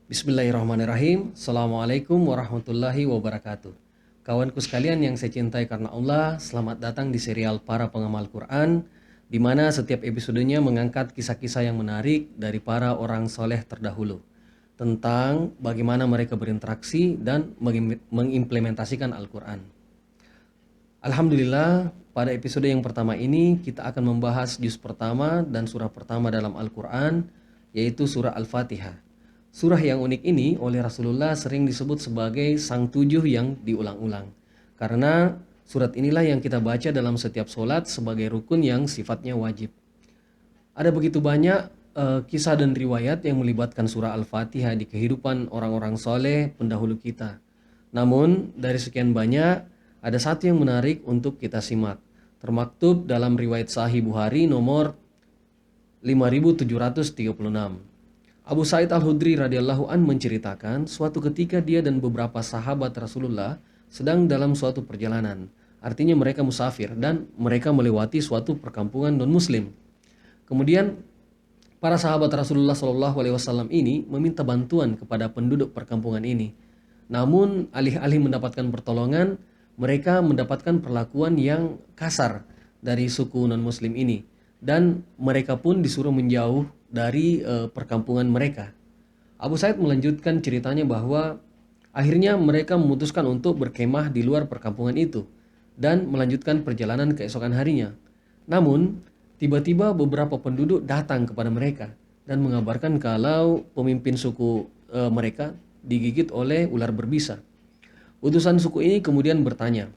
Bismillahirrahmanirrahim. Assalamualaikum warahmatullahi wabarakatuh. Kawanku sekalian yang saya cintai karena Allah, selamat datang di serial Para Pengamal Quran, di mana setiap episodenya mengangkat kisah-kisah yang menarik dari para orang soleh terdahulu tentang bagaimana mereka berinteraksi dan mengimplementasikan Al-Quran. Alhamdulillah, pada episode yang pertama ini kita akan membahas juz pertama dan surah pertama dalam Al-Quran, yaitu surah Al-Fatihah. Surah yang unik ini oleh Rasulullah sering disebut sebagai sang tujuh yang diulang-ulang. Karena surat inilah yang kita baca dalam setiap solat sebagai rukun yang sifatnya wajib. Ada begitu banyak kisah dan riwayat yang melibatkan surah Al-Fatihah di kehidupan orang-orang soleh pendahulu kita. Namun dari sekian banyak, ada satu yang menarik untuk kita simak. Termaktub dalam riwayat Sahih Bukhari nomor 5736. Abu Sa'id Al-Hudri radhiyallahu an menceritakan suatu ketika dia dan beberapa sahabat Rasulullah sedang dalam suatu perjalanan. Artinya mereka musafir dan mereka melewati suatu perkampungan non-muslim. Kemudian para sahabat Rasulullah SAW ini meminta bantuan kepada penduduk perkampungan ini. Namun alih-alih mendapatkan pertolongan, mereka mendapatkan perlakuan yang kasar dari suku non-muslim ini. Dan mereka pun disuruh menjauh dari perkampungan mereka. Abu Said melanjutkan ceritanya bahwa akhirnya mereka memutuskan untuk berkemah di luar perkampungan itu dan melanjutkan perjalanan keesokan harinya. Namun, tiba-tiba beberapa penduduk datang kepada mereka dan mengabarkan kalau pemimpin suku mereka digigit oleh ular berbisa. Utusan suku ini kemudian bertanya,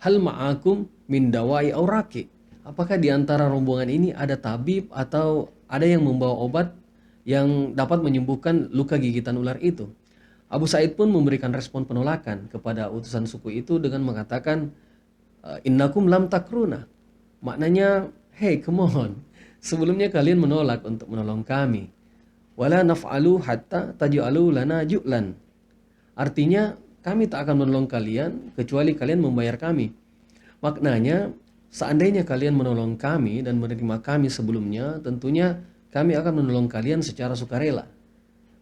"Hal ma'akum min dawai auraki?" Apakah di antara rombongan ini ada tabib atau ada yang membawa obat yang dapat menyembuhkan luka gigitan ular itu? Abu Sa'id pun memberikan respon penolakan kepada utusan suku itu dengan mengatakan, "Innakum lam takruna." Maknanya, "Hey, come on. Sebelumnya kalian menolak untuk menolong kami. Wala naf'alu hatta taj'alu lana ju'lan." Artinya, kami tak akan menolong kalian kecuali kalian membayar kami. Maknanya, seandainya kalian menolong kami dan menerima kami sebelumnya, tentunya kami akan menolong kalian secara sukarela.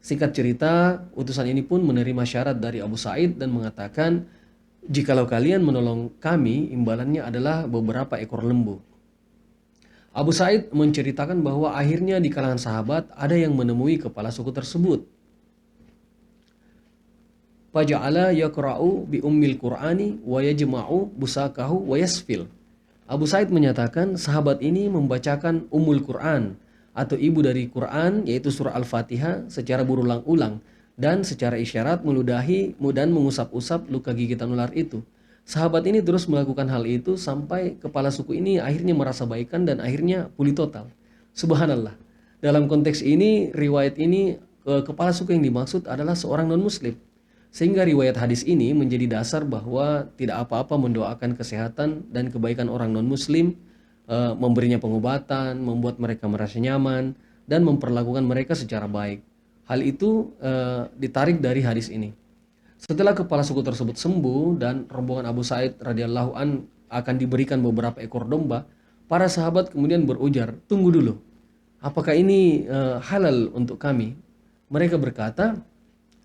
Singkat cerita, utusan ini pun menerima syarat dari Abu Sa'id dan mengatakan, "Jikalau kalian menolong kami, imbalannya adalah beberapa ekor lembu." Abu Sa'id menceritakan bahwa akhirnya di kalangan sahabat ada yang menemui kepala suku tersebut. Faja'ala yaqra'u bi ummil Qur'ani wa yajma'u busakahu wa yasfil. Abu Sa'id menyatakan sahabat ini membacakan Ummul Quran atau ibu dari Quran, yaitu surah Al-Fatihah secara berulang-ulang dan secara isyarat meludahi dan mengusap-usap luka gigitan ular itu. Sahabat ini terus melakukan hal itu sampai kepala suku ini akhirnya merasa baikan dan akhirnya pulih total. Subhanallah. Dalam konteks ini, riwayat ini, kepala suku yang dimaksud adalah seorang non-muslim. Sehingga riwayat hadis ini menjadi dasar bahwa tidak apa-apa mendoakan kesehatan dan kebaikan orang non-muslim, memberinya pengobatan, membuat mereka merasa nyaman, dan memperlakukan mereka secara baik. Hal itu ditarik dari hadis ini. Setelah kepala suku tersebut sembuh dan rombongan Abu Sa'id radhiyallahu an akan diberikan beberapa ekor domba, para sahabat kemudian berujar, "Tunggu dulu, apakah ini halal untuk kami?" Mereka berkata,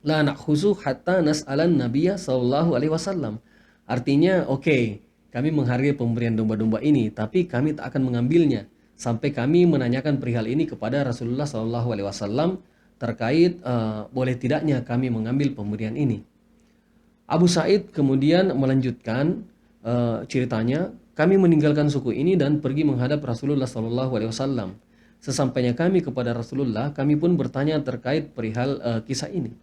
"La nakhusu hatta nas'alan Nabiya sallallahu alaihi wasallam." Artinya, oke, kami menghargai pemberian domba-domba ini, tapi kami tak akan mengambilnya sampai kami menanyakan perihal ini kepada Rasulullah sallallahu alaihi wasallam terkait boleh tidaknya kami mengambil pemberian ini. Abu Sa'id kemudian melanjutkan ceritanya, "Kami meninggalkan suku ini dan pergi menghadap Rasulullah sallallahu alaihi wasallam. Sesampainya kami kepada Rasulullah, kami pun bertanya terkait perihal kisah ini.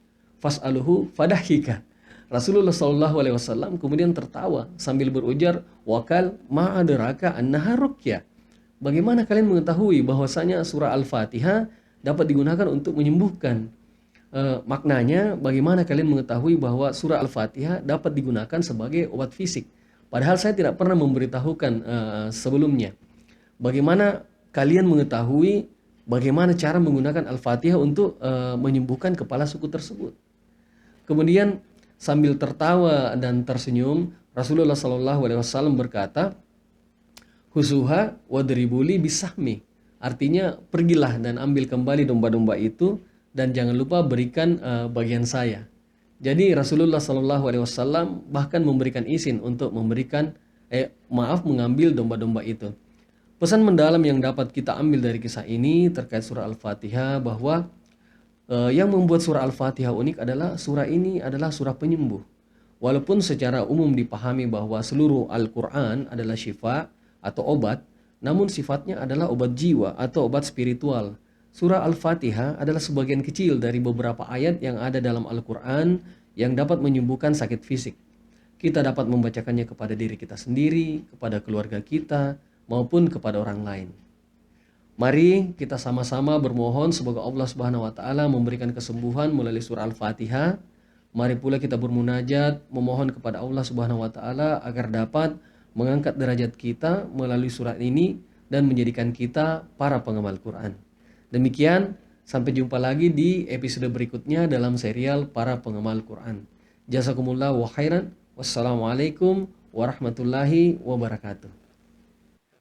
Fas'aluhu fadahika." Rasulullah Shallallahu Alaihi Wasallam kemudian tertawa sambil berujar, "Wakal ma'adraka annaha ruqyah." Bagaimana kalian mengetahui bahwasanya surah Al-Fatihah dapat digunakan untuk menyembuhkan? Maknanya, bagaimana kalian mengetahui bahwa surah Al-Fatihah dapat digunakan sebagai obat fisik? Padahal saya tidak pernah memberitahukan sebelumnya. Bagaimana kalian mengetahui bagaimana cara menggunakan Al-Fatihah untuk menyembuhkan kepala suku tersebut? Kemudian sambil tertawa dan tersenyum, Rasulullah Shallallahu Alaihi Wasallam berkata, "Husuha wadribuli bisahmi." Artinya, pergilah dan ambil kembali domba-domba itu dan jangan lupa berikan bagian saya. Jadi Rasulullah Shallallahu Alaihi Wasallam bahkan memberikan izin untuk mengambil domba-domba itu. Pesan mendalam yang dapat kita ambil dari kisah ini terkait surah Al-Fatihah bahwa yang membuat surah Al-Fatihah unik adalah surah ini adalah surah penyembuh. Walaupun secara umum dipahami bahwa seluruh Al-Quran adalah syifa atau obat, namun sifatnya adalah obat jiwa atau obat spiritual. Surah Al-Fatihah adalah sebagian kecil dari beberapa ayat yang ada dalam Al-Quran yang dapat menyembuhkan sakit fisik. Kita dapat membacakannya kepada diri kita sendiri, kepada keluarga kita, maupun kepada orang lain. Mari kita sama-sama bermohon semoga Allah Subhanahu wa taala memberikan kesembuhan melalui surah Al-Fatihah. Mari pula kita bermunajat memohon kepada Allah Subhanahu wa taala agar dapat mengangkat derajat kita melalui surat ini dan menjadikan kita para pengamal Quran. Demikian, sampai jumpa lagi di episode berikutnya dalam serial Para Pengamal Quran. Jazakumullah wa khairan. Wassalamualaikum warahmatullahi wabarakatuh.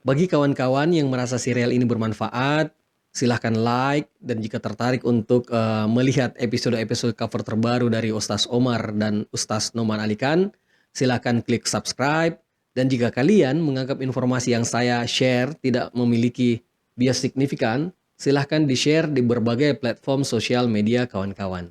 Bagi kawan-kawan yang merasa serial ini bermanfaat, silahkan like, dan jika tertarik untuk melihat episode-episode cover terbaru dari Ustaz Omar dan Ustaz Noman Alikan, silahkan klik subscribe. Dan jika kalian menganggap informasi yang saya share tidak memiliki bias signifikan, silahkan di-share di berbagai platform sosial media kawan-kawan.